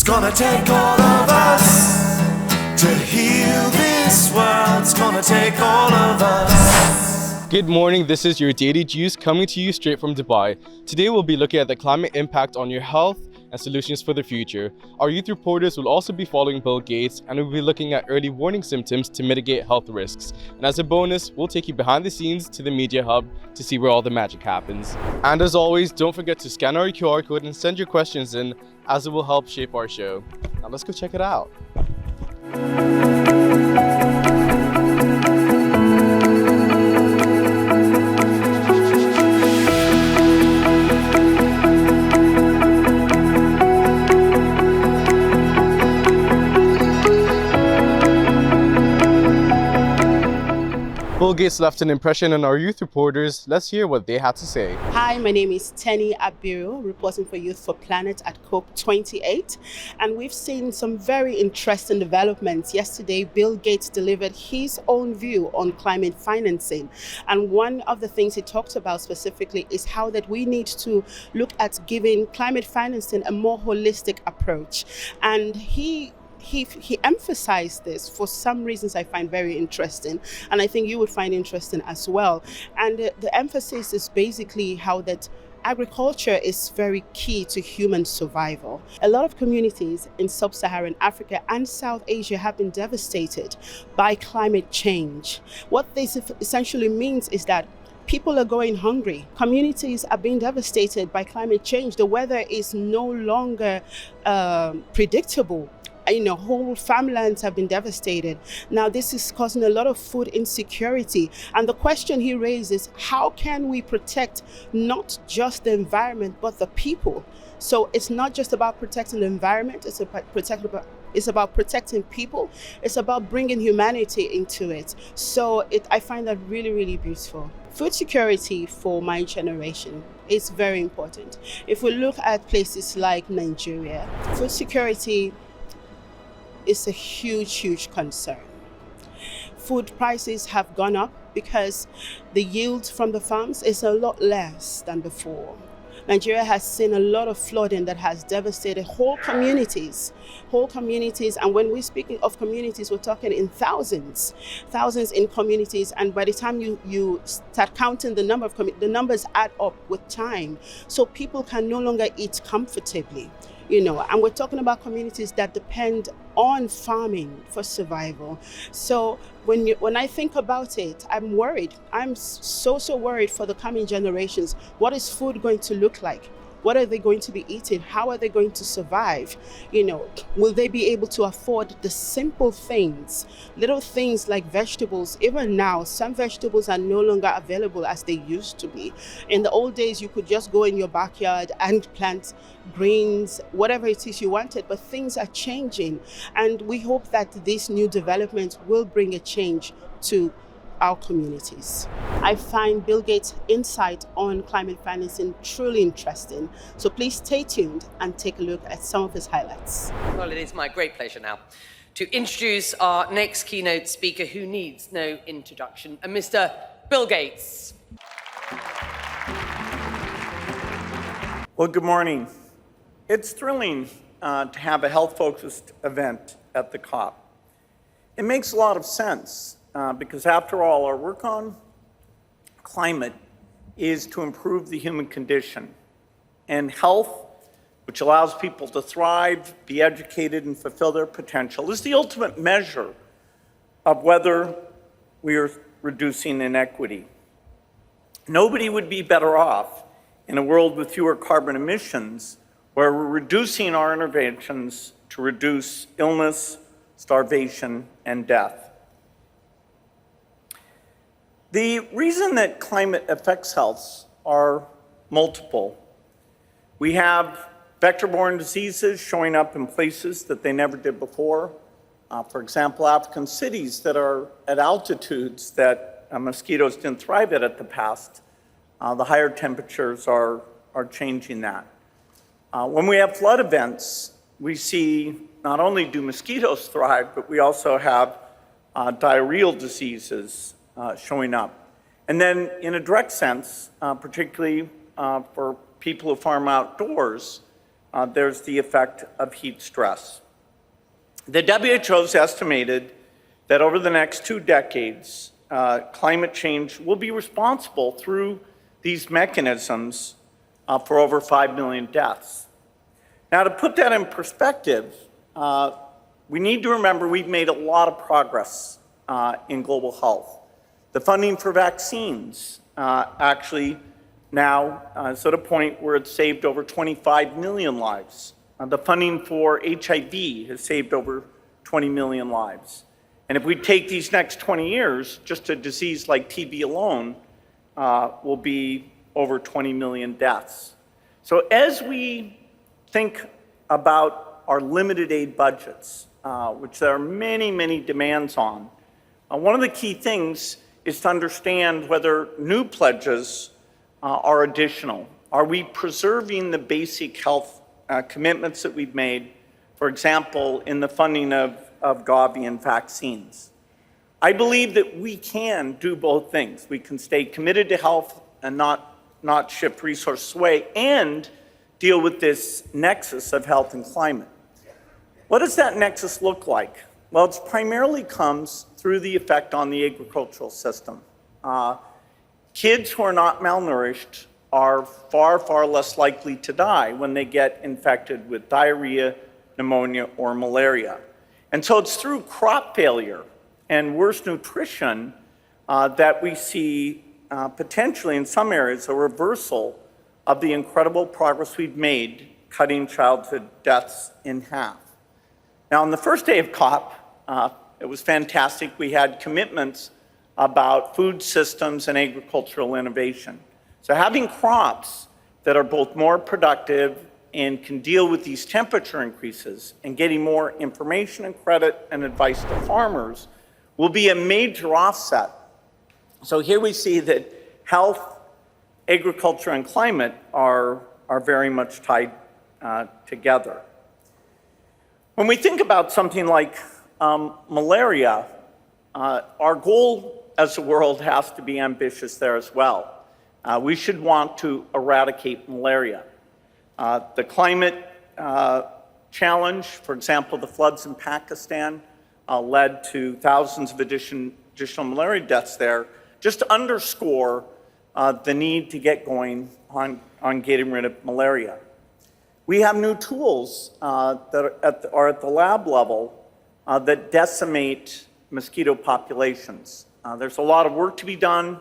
gonna take all of us to heal this world. It's gonna take all of us. Good morning, this is your Daily Juice coming to you straight from Dubai. Today we'll be looking at the climate impact on your health and solutions for the future. Our youth reporters will also be following Bill Gates, and we'll be looking at early warning symptoms to mitigate health risks. And as a bonus, we'll take you behind the scenes to the media hub to see where all the magic happens. And as always, don't forget to scan our QR code and send your questions in, as it will help shape our show. Now let's go check it out. Bill Gates left an impression on our youth reporters. Let's hear what they had to say. Hi, my name is Tenny Abiru, reporting for Youth4Planet at COP28. And we've seen some very interesting developments. Yesterday, Bill Gates delivered his own view on climate financing. And one of the things he talked about specifically is how that we need to look at giving climate financing a more holistic approach. And he emphasized this for some reasons I find very interesting, and I think you would find interesting as well. And the emphasis is basically how that agriculture is very key to human survival. A lot of communities in sub-Saharan Africa and South Asia have been devastated by climate change. What this essentially means is that people are going hungry. Communities are being devastated by climate change. The weather is no longer predictable. Whole farmlands have been devastated. Now, this is causing a lot of food insecurity. And the question he raises, how can we protect not just the environment, but the people? So it's not just about protecting the environment, it's about protecting people. It's about bringing humanity into it. So I find that really, really beautiful. Food security for my generation is very important. If we look at places like Nigeria, food security is a huge, huge concern. Food prices have gone up because the yield from the farms is a lot less than before. Nigeria has seen a lot of flooding that has devastated whole communities. And when we're speaking of communities, we're talking in thousands in communities. And by the time you start counting the number of the numbers add up with time. So people can no longer eat comfortably. And we're talking about communities that depend on farming for survival. So when I think about it, I'm worried. I'm so worried for the coming generations. What is food going to look like? What are they going to be eating? How are they going to survive? Will they be able to afford the simple things, little things like vegetables? Even now, some vegetables are no longer available as they used to be. In the old days, you could just go in your backyard and plant greens, whatever it is you wanted, but things are changing. And we hope that this new development will bring a change to our communities. I find Bill Gates' insight on climate financing truly interesting. So please stay tuned and take a look at some of his highlights. Well, it is my great pleasure now to introduce our next keynote speaker, who needs no introduction, Mr. Bill Gates. Well, good morning. It's thrilling to have a health-focused event at the COP. It makes a lot of sense. Because after all, our work on climate is to improve the human condition. And health, which allows people to thrive, be educated, and fulfill their potential, is the ultimate measure of whether we are reducing inequity. Nobody would be better off in a world with fewer carbon emissions, where we're reducing our interventions to reduce illness, starvation, and death. The reason that climate affects health are multiple. We have vector-borne diseases showing up in places that they never did before. For example, African cities that are at altitudes that mosquitoes didn't thrive at the past. The higher temperatures are changing that. When we have flood events, we see not only do mosquitoes thrive, but we also have diarrheal diseases showing up. And then in a direct sense, particularly for people who farm outdoors, there's the effect of heat stress. The WHO has estimated that over the next 2 decades, climate change will be responsible through these mechanisms for over 5 million deaths. Now, to put that in perspective, we need to remember we've made a lot of progress in global health. The funding for vaccines actually now is at a point where it's saved over 25 million lives. The funding for HIV has saved over 20 million lives. And if we take these next 20 years, just a disease like TB alone will be over 20 million deaths. So as we think about our limited aid budgets, which there are many, many demands on, one of the key things is to understand whether new pledges are additional. Are we preserving the basic health commitments that we've made, for example, in the funding of Gavi and vaccines? I believe that we can do both things. We can stay committed to health and not shift resources away and deal with this nexus of health and climate. What does that nexus look like? Well, it primarily comes through the effect on the agricultural system. Kids who are not malnourished are far, far less likely to die when they get infected with diarrhea, pneumonia, or malaria. And so it's through crop failure and worse nutrition that we see potentially in some areas a reversal of the incredible progress we've made cutting childhood deaths in half. Now, on the first day of COP, it was fantastic. We had commitments about food systems and agricultural innovation. So having crops that are both more productive and can deal with these temperature increases and getting more information and credit and advice to farmers will be a major offset. So here we see that health, agriculture, and climate are very much tied together. When we think about something like malaria, our goal as a world has to be ambitious there as well. We should want to eradicate malaria. The climate challenge, for example, the floods in Pakistan led to thousands of additional malaria deaths there, just to underscore the need to get going on getting rid of malaria. We have new tools that are at the lab level that decimate mosquito populations. There's a lot of work to be done,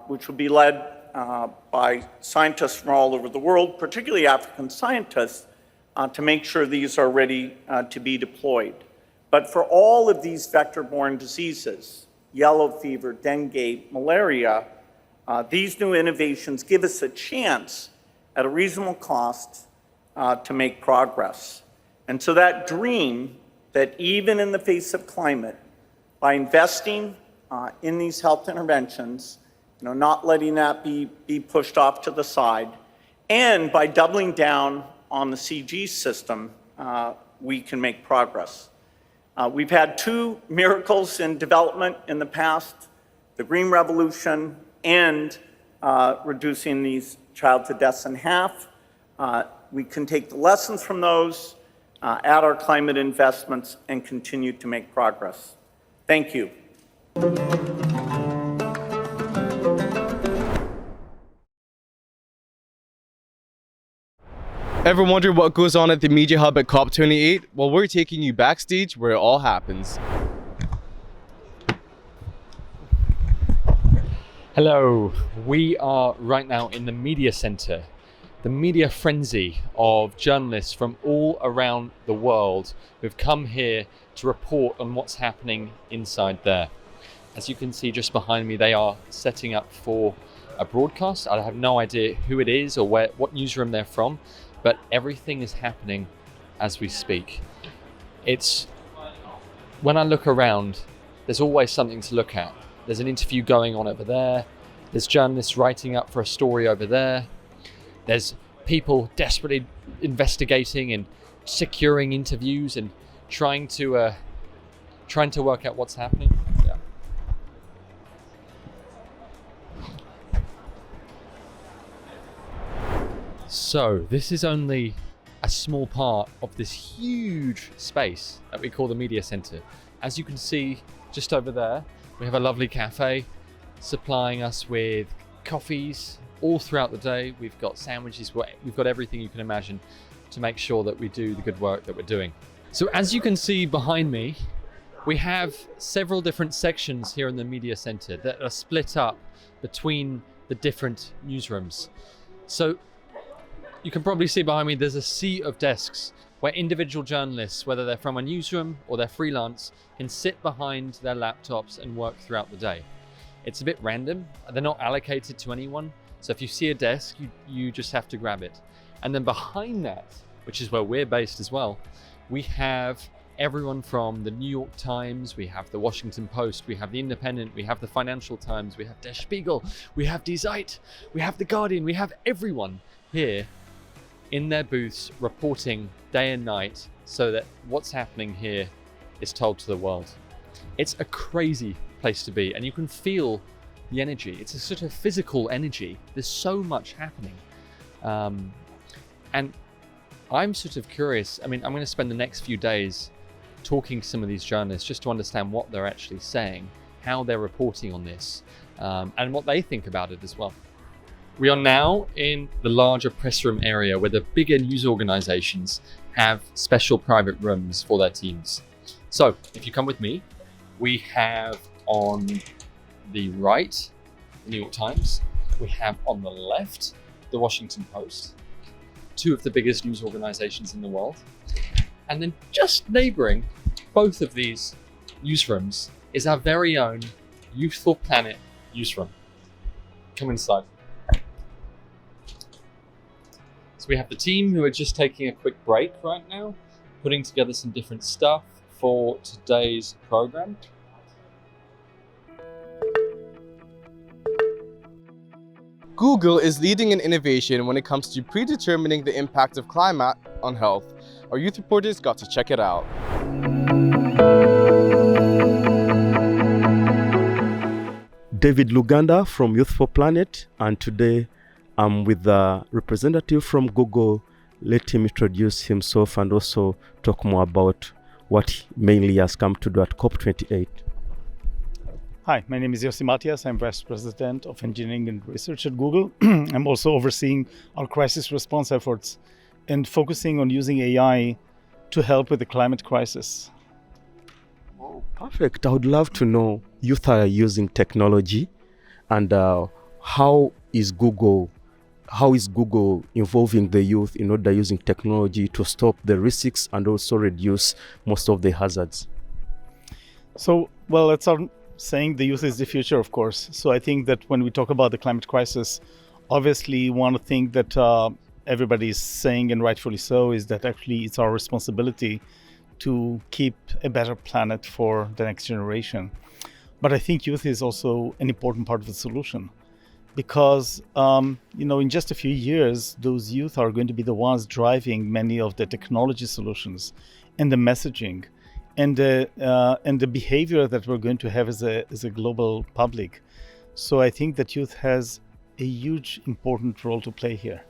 which will be led by scientists from all over the world, particularly African scientists, to make sure these are ready to be deployed. But for all of these vector-borne diseases, yellow fever, dengue, malaria, these new innovations give us a chance at a reasonable cost to make progress. And so that dream that even in the face of climate, by investing in these health interventions, not letting that be pushed off to the side, and by doubling down on the CG system, we can make progress. We've had 2 miracles in development in the past, the Green Revolution and reducing these childhood deaths in half. We can take the lessons from those, add our climate investments, and continue to make progress. Thank you. Ever wonder what goes on at the Media Hub at COP28? Well, we're taking you backstage where it all happens. Hello, we are right now in the media centre, the media frenzy of journalists from all around the world who've come here to report on what's happening inside there. As you can see just behind me, they are setting up for a broadcast. I have no idea who it is or what newsroom they're from, but everything is happening as we speak. When I look around, there's always something to look at. There's an interview going on over there. There's journalists writing up for a story over there. There's people desperately investigating and securing interviews and trying to work out what's happening. Yeah. So this is only a small part of this huge space that we call the media center. As you can see just over there, we have a lovely cafe supplying us with coffees all throughout the day. We've got sandwiches, we've got everything you can imagine to make sure that we do the good work that we're doing. So as you can see behind me, we have several different sections here in the media center that are split up between the different newsrooms. So you can probably see behind me, there's a sea of desks where individual journalists, whether they're from a newsroom or they're freelance, can sit behind their laptops and work throughout the day. It's a bit random. They're not allocated to anyone. So if you see a desk, you just have to grab it. And then behind that, which is where we're based as well, we have everyone from the New York Times, we have the Washington Post, we have the Independent, we have the Financial Times, we have Der Spiegel, we have Die Zeit, we have the Guardian, we have everyone here in their booths reporting day and night so that what's happening here is told to the world. It's a crazy place to be, and you can feel the energy. It's a sort of physical energy. There's so much happening. And I'm sort of curious. I mean, I'm going to spend the next few days talking to some of these journalists just to understand what they're actually saying, how they're reporting on this, and what they think about it as well. We are now in the larger press room area where the bigger news organizations have special private rooms for their teams. So if you come with me, we have on the right, the New York Times. We have on the left, the Washington Post, two of the biggest news organizations in the world. And then just neighboring both of these newsrooms is our very own Youth4Planet newsroom. Come inside. So we have the team who are just taking a quick break right now, putting together some different stuff for today's program. Google is leading in innovation when it comes to predetermining the impact of climate on health. Our youth reporters got to check it out. David Luganda from Youth4Planet, and today I'm with the representative from Google. Let him introduce himself and also talk more about what he mainly has come to do at COP28. Hi, my name is Yossi Matias. I'm Vice President of Engineering and Research at Google. I'm also overseeing our crisis response efforts and focusing on using AI to help with the climate crisis. Oh, perfect. I would love to know, youth are using technology, and how is Google involving the youth in order using technology to stop the risks and also reduce most of the hazards? So, well, let's start saying the youth is the future, of course. So I think that when we talk about the climate crisis, obviously one thing that everybody is saying, and rightfully so, is that actually it's our responsibility to keep a better planet for the next generation. But I think youth is also an important part of the solution, because in just a few years, those youth are going to be the ones driving many of the technology solutions and the messaging and the behavior that we're going to have as a global public. So I think that youth has a huge important role to play here.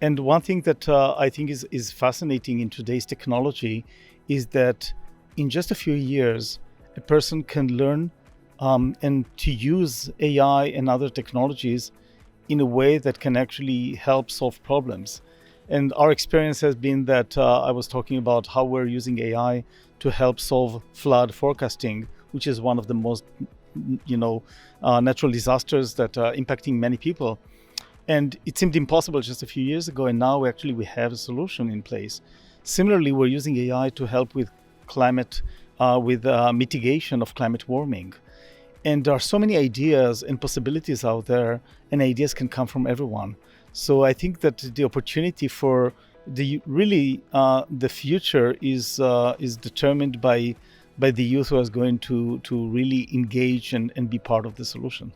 And one thing that I think is fascinating in today's technology is that in just a few years, a person can learn and to use AI and other technologies in a way that can actually help solve problems. And our experience has been that I was talking about how we're using AI to help solve flood forecasting, which is one of the most, natural disasters that are impacting many people. And it seemed impossible just a few years ago, and now actually we have a solution in place. Similarly, we're using AI to help with climate, mitigation of climate warming. And there are so many ideas and possibilities out there, and ideas can come from everyone. So I think that the opportunity for the future is determined by the youth who is going to really engage and be part of the solution.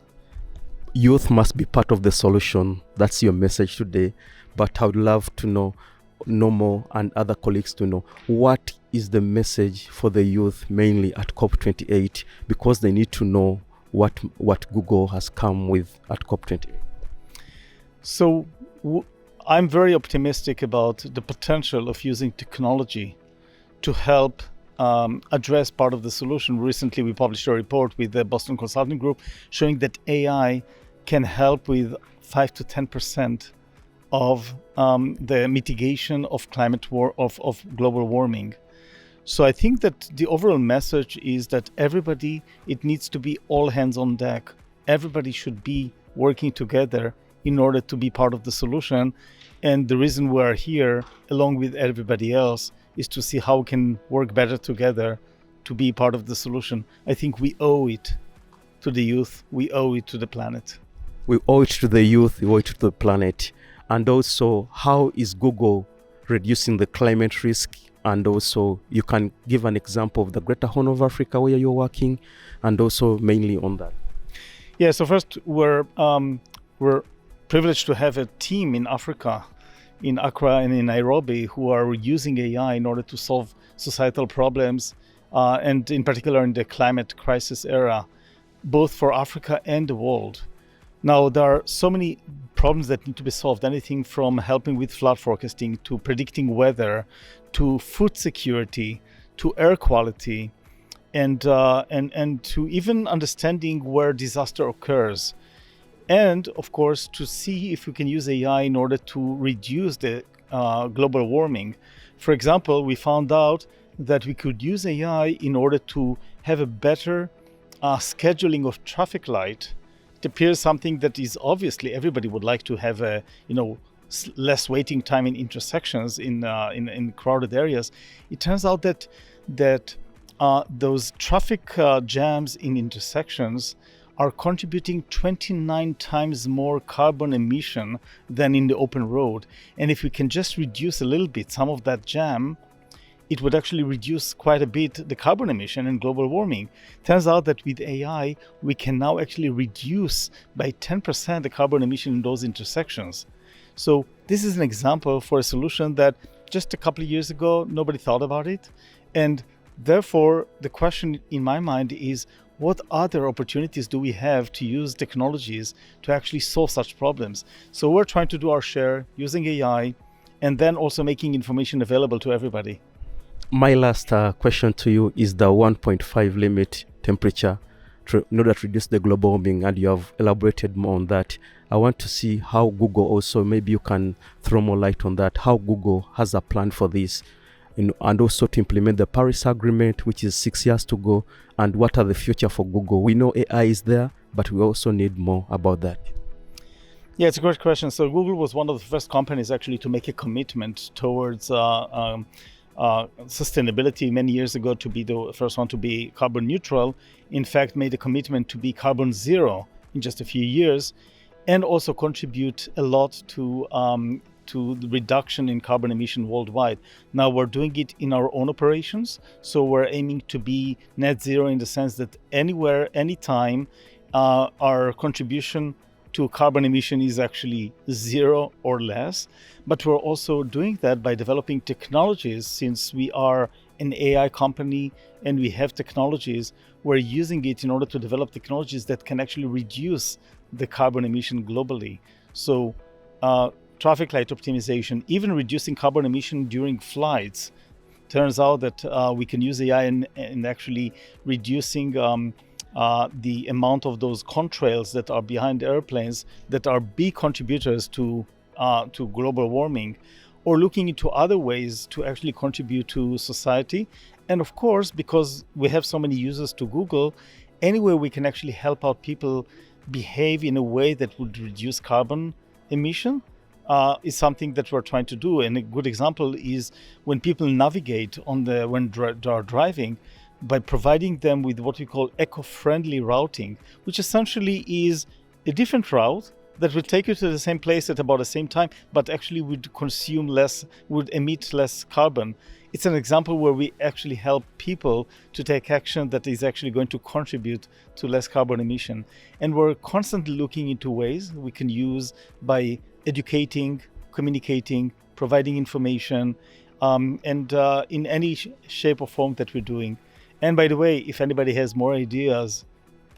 Youth must be part of the solution. That's your message today. But I would love to know more, and other colleagues to know, what is the message for the youth mainly at COP28, because they need to know what Google has come with at COP28. So I'm very optimistic about the potential of using technology to help address part of the solution. Recently, we published a report with the Boston Consulting Group showing that AI can help with 5 to 10% of the mitigation of of global warming. So I think that the overall message is that everybody, it needs to be all hands on deck. Everybody should be working together in order to be part of the solution. And the reason we're here, along with everybody else, is to see how we can work better together to be part of the solution. I think we owe it to the youth. We owe it to the planet. We owe it to the youth, we owe it to the planet. And also, how is Google reducing the climate risk? And also, you can give an example of the Greater Horn of Africa where you're working, and also mainly on that. Yeah, so first, we're privileged to have a team in Africa, in Accra and in Nairobi, who are using AI in order to solve societal problems, and in particular in the climate crisis era, both for Africa and the world. Now, there are so many problems that need to be solved, anything from helping with flood forecasting, to predicting weather, to food security, to air quality, and to even understanding where disaster occurs. And of course, to see if we can use AI in order to reduce the global warming. For example, we found out that we could use AI in order to have a better scheduling of traffic light. It appears something that is obviously everybody would like to have a, less waiting time in intersections in crowded areas. It turns out that those traffic jams in intersections are contributing 29 times more carbon emission than in the open road. And if we can just reduce a little bit some of that jam, it would actually reduce quite a bit the carbon emission and global warming. Turns out that with AI, we can now actually reduce by 10% the carbon emission in those intersections. So this is an example for a solution that just a couple of years ago, nobody thought about it. And therefore, the question in my mind is, what other opportunities do we have to use technologies to actually solve such problems? So we're trying to do our share using AI and then also making information available to everybody. My last question to you is the 1.5 limit temperature in order to reduce the global warming, and you have elaborated more on that. I want to see how Google also, maybe you can throw more light on that, how Google has a plan for this, and also to implement the Paris Agreement, which is 6 years to go, and what are the future for Google? We know AI is there, but we also need more about that. Yeah, it's a great question. So Google was one of the first companies actually to make a commitment towards sustainability many years ago, to be the first one to be carbon neutral. In fact, made a commitment to be carbon zero in just a few years, and also contribute a lot to the reduction in carbon emission worldwide. Now we're doing it in our own operations. So we're aiming to be net zero in the sense that anywhere, anytime, our contribution to carbon emission is actually zero or less. But we're also doing that by developing technologies. Since we are an AI company and we have technologies, we're using it in order to develop technologies that can actually reduce the carbon emission globally. So traffic light optimization, even reducing carbon emission during flights. Turns out that we can use AI in actually reducing the amount of those contrails that are behind airplanes that are big contributors to global warming, or looking into other ways to actually contribute to society. And of course, because we have so many users to Google, anywhere we can actually help out people behave in a way that would reduce carbon emission is something that we're trying to do. And a good example is when people navigate when they are driving, by providing them with what we call eco-friendly routing, which essentially is a different route that will take you to the same place at about the same time, but actually would would emit less carbon. It's an example where we actually help people to take action that is actually going to contribute to less carbon emission. And we're constantly looking into ways we can use by educating, communicating, providing information, and in any shape or form that we're doing. And by the way, if anybody has more ideas,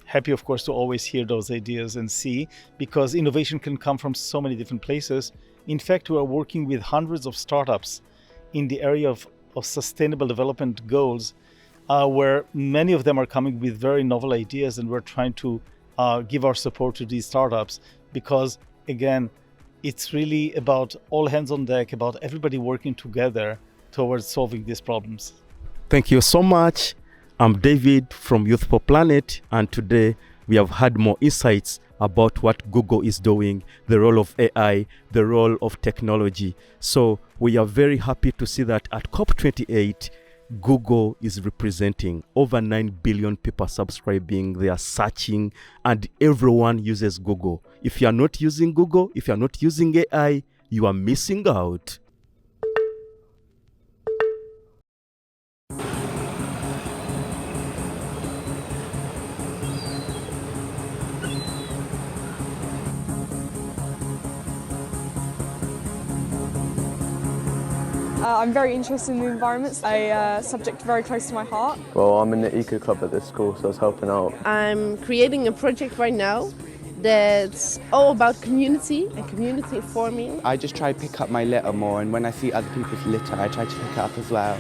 happy, of course, to always hear those ideas and see, because innovation can come from so many different places. In fact, we are working with hundreds of startups in the area of sustainable development goals, where many of them are coming with very novel ideas, and we're trying to give our support to these startups because, again, it's really about all hands on deck, about everybody working together towards solving these problems. Thank you so much. I'm David from Youth4Planet, and today we have had more insights about what Google is doing, the role of AI, the role of technology. So we are very happy to see that at COP28, Google is representing over 9 billion people subscribing, they are searching, and everyone uses Google. If you are not using Google, if you are not using AI, you are missing out. I'm very interested in the environment, a subject very close to my heart. Well, I'm in the eco club at this school, so I was helping out. I'm creating a project right now that's all about community and community forming. I just try to pick up my litter more, and when I see other people's litter, I try to pick it up as well.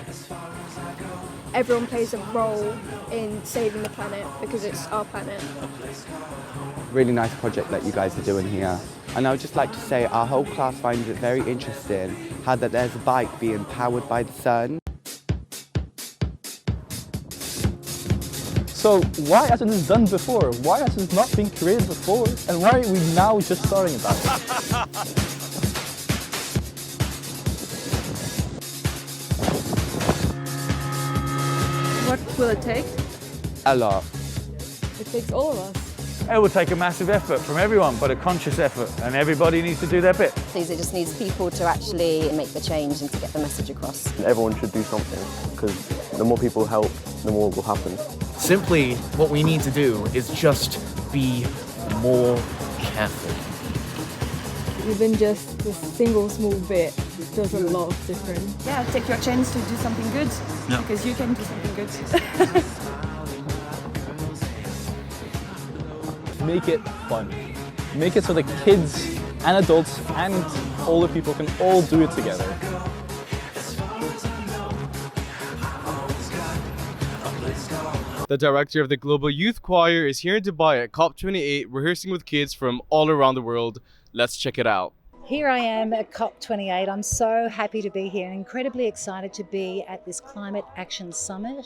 Everyone plays a role in saving the planet because it's our planet. Really nice project that you guys are doing here. And I would just like to say our whole class finds it very interesting how that there's a bike being powered by the sun. So why hasn't this done before? Why has this not been created before? And why are we now just starting about it? What will it take? A lot. It takes all of us. It will take a massive effort from everyone, but a conscious effort, and everybody needs to do their bit. It just needs people to actually make the change and to get the message across. Everyone should do something, because the more people help, the more will happen. Simply, what we need to do is just be more careful. Even just a single small bit does a lot of difference. Yeah, take your chance to do something good, because you can do something good. Make it fun. Make it so the kids and adults and older people can all do it together. The director of the Global Youth Choir is here in Dubai at COP28 rehearsing with kids from all around the world. Let's check it out. Here I am at COP28. I'm so happy to be here and incredibly excited to be at this Climate Action Summit.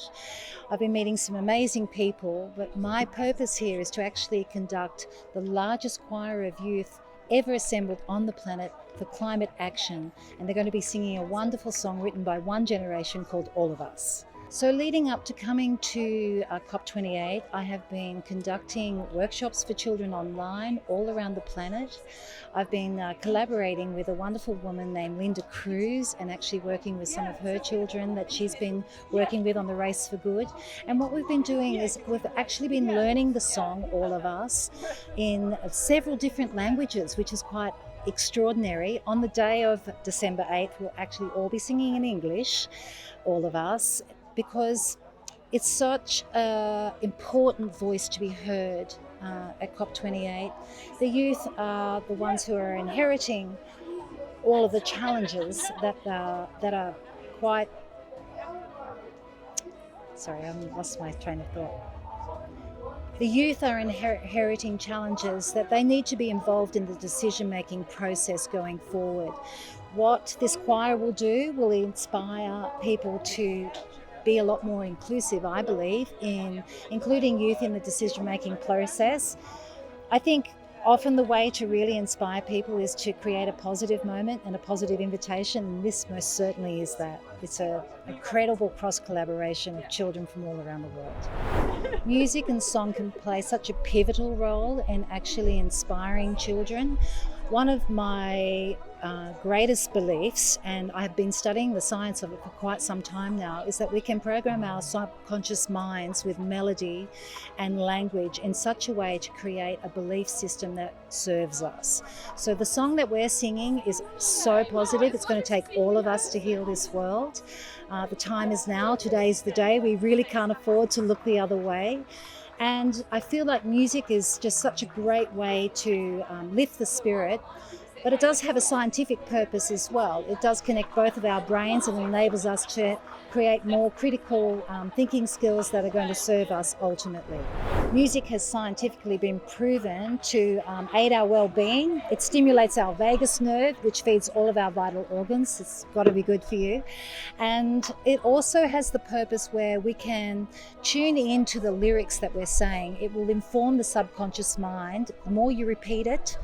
I've been meeting some amazing people, but my purpose here is to actually conduct the largest choir of youth ever assembled on the planet for climate action. And they're going to be singing a wonderful song written by one generation called All of Us. So leading up to coming to COP28, I have been conducting workshops for children online all around the planet. I've been collaborating with a wonderful woman named Linda Cruz and actually working with some of her children that she's been working with on the Race for Good. And what we've been doing is we've actually been learning the song All of Us in several different languages, which is quite extraordinary. On the day of December 8th, we'll actually all be singing in English, All of Us, because it's such an important voice to be heard at COP28. The youth are the ones who are inheriting all of the challenges that are quite... Sorry, I lost my train of thought. The youth are inheriting challenges that they need to be involved in the decision-making process going forward. What this choir will do will inspire people to be a lot more inclusive, I believe, in including youth in the decision-making process. I think often the way to really inspire people is to create a positive moment and a positive invitation, and this most certainly is that. It's an incredible cross-collaboration of children from all around the world. Music and song can play such a pivotal role in actually inspiring children. One of my greatest beliefs, and I've been studying the science of it for quite some time now, is that we can program our subconscious minds with melody and language in such a way to create a belief system that serves us. So the song that we're singing is so positive. It's going to take all of us to heal this world. The time is now. Today's the day. We really can't afford to look the other way. And I feel like music is just such a great way to lift the spirit But it does have a scientific purpose as well. It does connect both of our brains and enables us to create more critical thinking skills that are going to serve us ultimately. Music has scientifically been proven to aid our well-being. It stimulates our vagus nerve, which feeds all of our vital organs. It's got to be good for you. And it also has the purpose where we can tune into the lyrics that we're saying. It will inform the subconscious mind. The more you repeat it,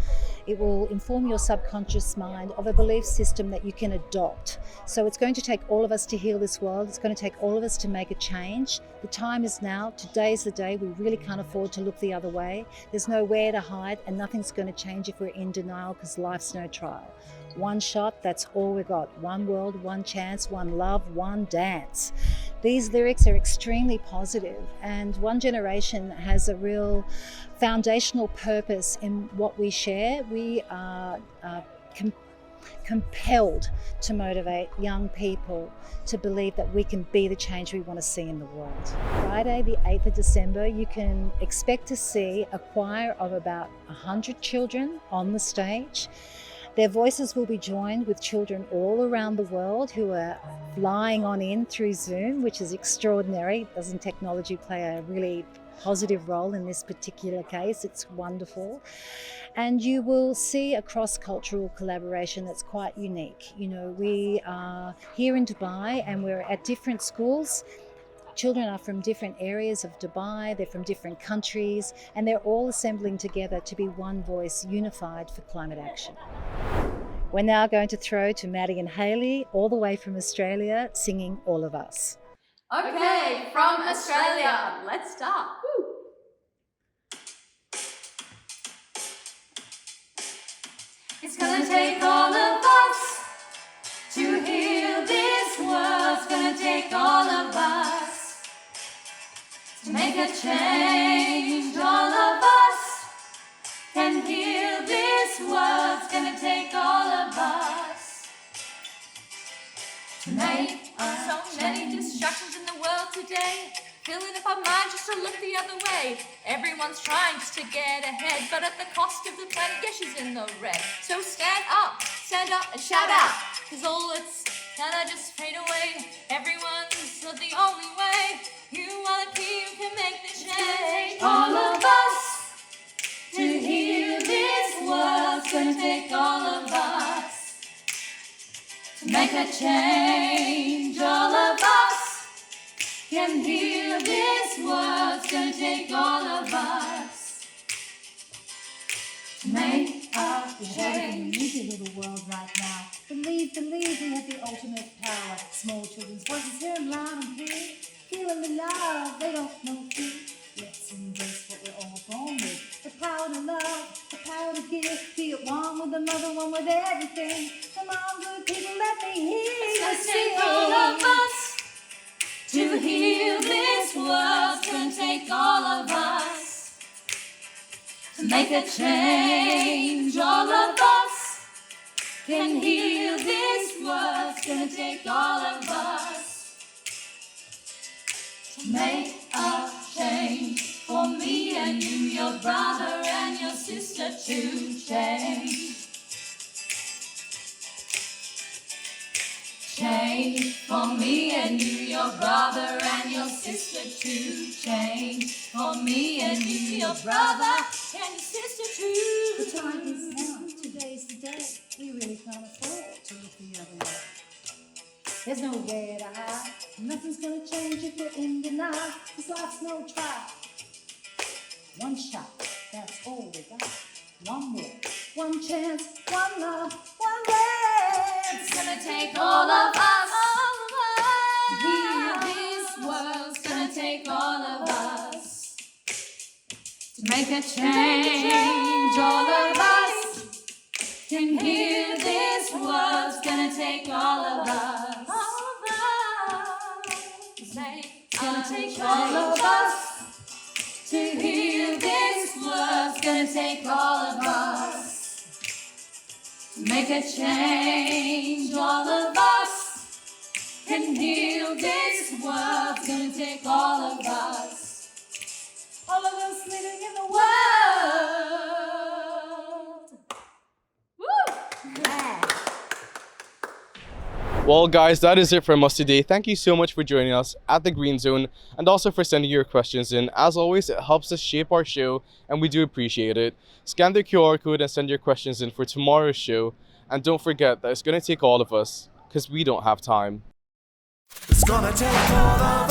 it will inform your subconscious mind of a belief system that you can adopt. So it's going to take all of us to heal this world. It's going to take all of us to make a change. The time is now. Today's the day. We really can't afford to look the other way. There's nowhere to hide, and nothing's going to change if we're in denial, because life's no trial. One shot, that's all we got. One world, one chance, one love, one dance. These lyrics are extremely positive, and One Generation has a real foundational purpose in what we share. We are compelled to motivate young people to believe that we can be the change we want to see in the world. Friday, the 8th of December, you can expect to see a choir of about 100 children on the stage. Their voices will be joined with children all around the world who are flying on in through Zoom, which is extraordinary. Doesn't technology play a really positive role in this particular case? It's wonderful. And you will see a cross-cultural collaboration that's quite unique. You know, we are here in Dubai and we're at different schools. Children are from different areas of Dubai, they're from different countries, and they're all assembling together to be one voice, unified for climate action. We're now going to throw to Maddie and Hayley, all the way from Australia, singing All of Us. Okay, from Australia, let's start. Woo. It's gonna take all of us to heal this world. It's gonna take all of us to make a change. All of us can heal this world. It's gonna take all of us to make so many distractions in the world today, filling up our mind just to look the other way. Everyone's trying just to get ahead, but at the cost of the planet, yeah, she's in the red. So stand up and shout out, cause all it's gonna just fade away. Everyone's not the only way. You are the key who can make the change. All of us to heal this world. It's gonna take all of us to make a change. All of us can heal this world. It's gonna take all of us to make a change. We live in a little world right now. Believe we have the ultimate power. Small children's voices hear them loud and clear. Feeling the love, they don't know fear. Let's embrace what we're all born with. The power to love, the power to give. Be it one with the mother, one with everything. Come on, good people, let me hear you It's gonna take all of us to heal this world. It's gonna take all of us to make a change. All of us can heal this world. It's gonna take all of us to make a change. For me and you, your brother and your sister to change. Change. For me and you, your brother and your sister to change. For me and you, your brother and your sister to. The time is now. Today's the day. We really can't afford to look the other way. There's nowhere to hide. Nothing's gonna change if we're in denial. This life's no trial. One shot, that's all we got. One more, one chance, one love, one dance. It's gonna take all of us to heal this world. It's gonna take all of us to make a change. All of us can heal this world. It's gonna take all of us. It's gonna take all of us to heal this world. It's gonna take all of us to make a change. All of us can heal this world. It's gonna take all of us. All of us living in the world. Woo! Well, guys, that is it from us today. Thank you so much for joining us at the Green Zone and also for sending your questions in. As always, it helps us shape our show and we do appreciate it. Scan the QR code and send your questions in for tomorrow's show. And don't forget that it's going to take all of us because we don't have time. It's gonna take all of